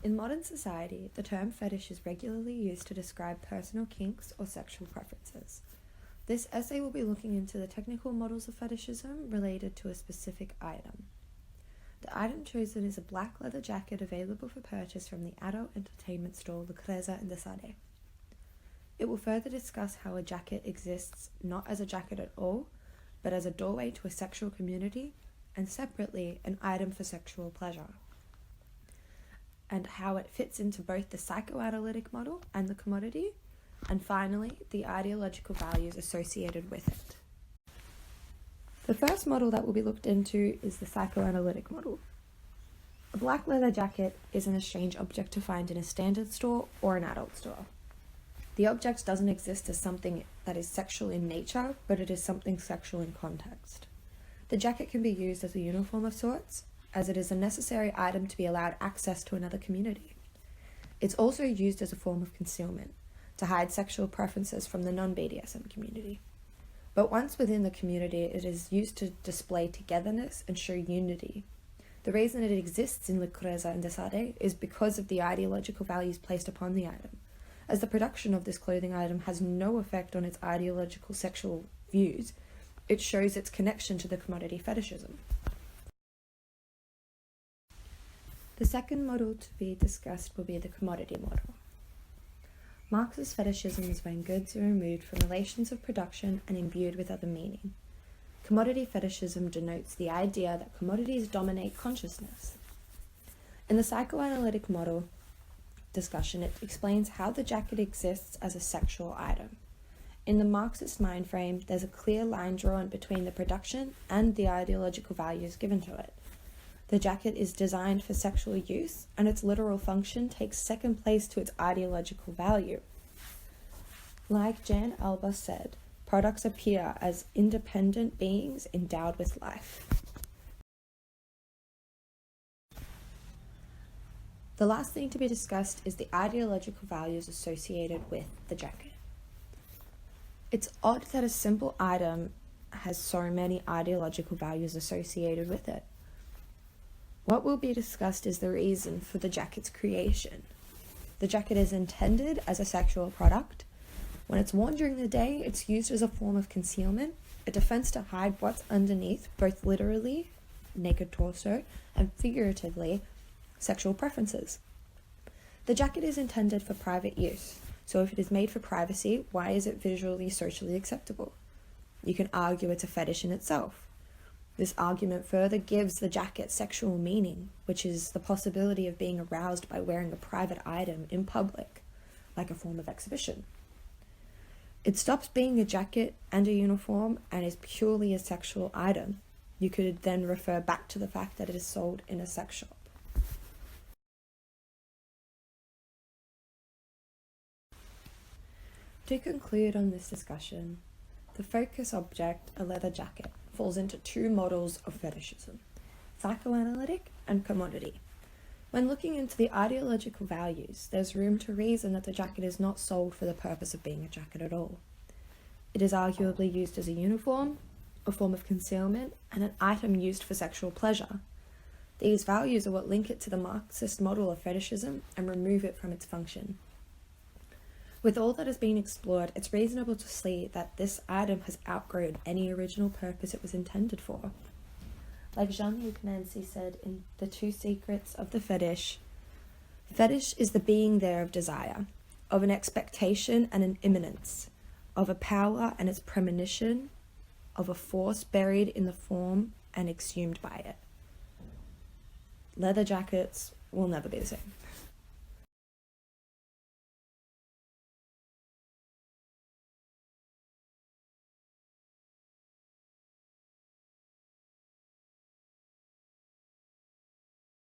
In modern society, the term fetish is regularly used to describe personal kinks or sexual preferences. This essay will be looking into the technical models of fetishism related to a specific item. The item chosen is a black leather jacket available for purchase from the adult entertainment store Lucreza in Desade. It will further discuss how a jacket exists not as a jacket at all, but as a doorway to a sexual community, and separately, an item for sexual pleasure, and how it fits into both the psychoanalytic model and the commodity, and finally, the ideological values associated with it. The first model that will be looked into is the psychoanalytic model. A black leather jacket isn't a strange object to find in a standard store or an adult store. The object doesn't exist as something that is sexual in nature, but it is something sexual in context. The jacket can be used as a uniform of sorts, as it is a necessary item to be allowed access to another community. It's also used as a form of concealment, to hide sexual preferences from the non-BDSM community. But once within the community, it is used to display togetherness and show unity. The reason it exists in Lucreza and Desade is because of the ideological values placed upon the item, as the production of this clothing item has no effect on its ideological sexual views. It shows its connection to the commodity fetishism. The second model to be discussed will be the commodity model. Marxist fetishism is when goods are removed from relations of production and imbued with other meaning. Commodity fetishism denotes the idea that commodities dominate consciousness. In the psychoanalytic model discussion, it explains how the jacket exists as a sexual item. In the Marxist mind frame, there's a clear line drawn between the production and the ideological values given to it. The jacket is designed for sexual use, and its literal function takes second place to its ideological value. Like Jan Alba said, products appear as independent beings endowed with life. The last thing to be discussed is the ideological values associated with the jacket. It's odd that a simple item has so many ideological values associated with it. What will be discussed is the reason for the jacket's creation. The jacket is intended as a sexual product. When it's worn during the day, it's used as a form of concealment, a defense to hide what's underneath, both literally, naked torso, and figuratively, sexual preferences. The jacket is intended for private use, so if it is made for privacy, why is it visually socially acceptable? You can argue it's a fetish in itself. This argument further gives the jacket sexual meaning, which is the possibility of being aroused by wearing a private item in public, like a form of exhibition. It stops being a jacket and a uniform and is purely a sexual item. You could then refer back to the fact that it is sold in a sex shop. To conclude on this discussion, the focus object, a leather jacket, falls into two models of fetishism, psychoanalytic and commodity. When looking into the ideological values, there's room to reason that the jacket is not sold for the purpose of being a jacket at all. It is arguably used as a uniform, a form of concealment, and an item used for sexual pleasure. These values are what link it to the Marxist model of fetishism and remove it from its function. With all that has been explored, it's reasonable to see that this item has outgrown any original purpose it was intended for. Like Jean-Luc Nancy said in The Two Secrets of the Fetish, fetish is the being there of desire, of an expectation and an imminence, of a power and its premonition, of a force buried in the form and exhumed by it. Leather jackets will never be the same.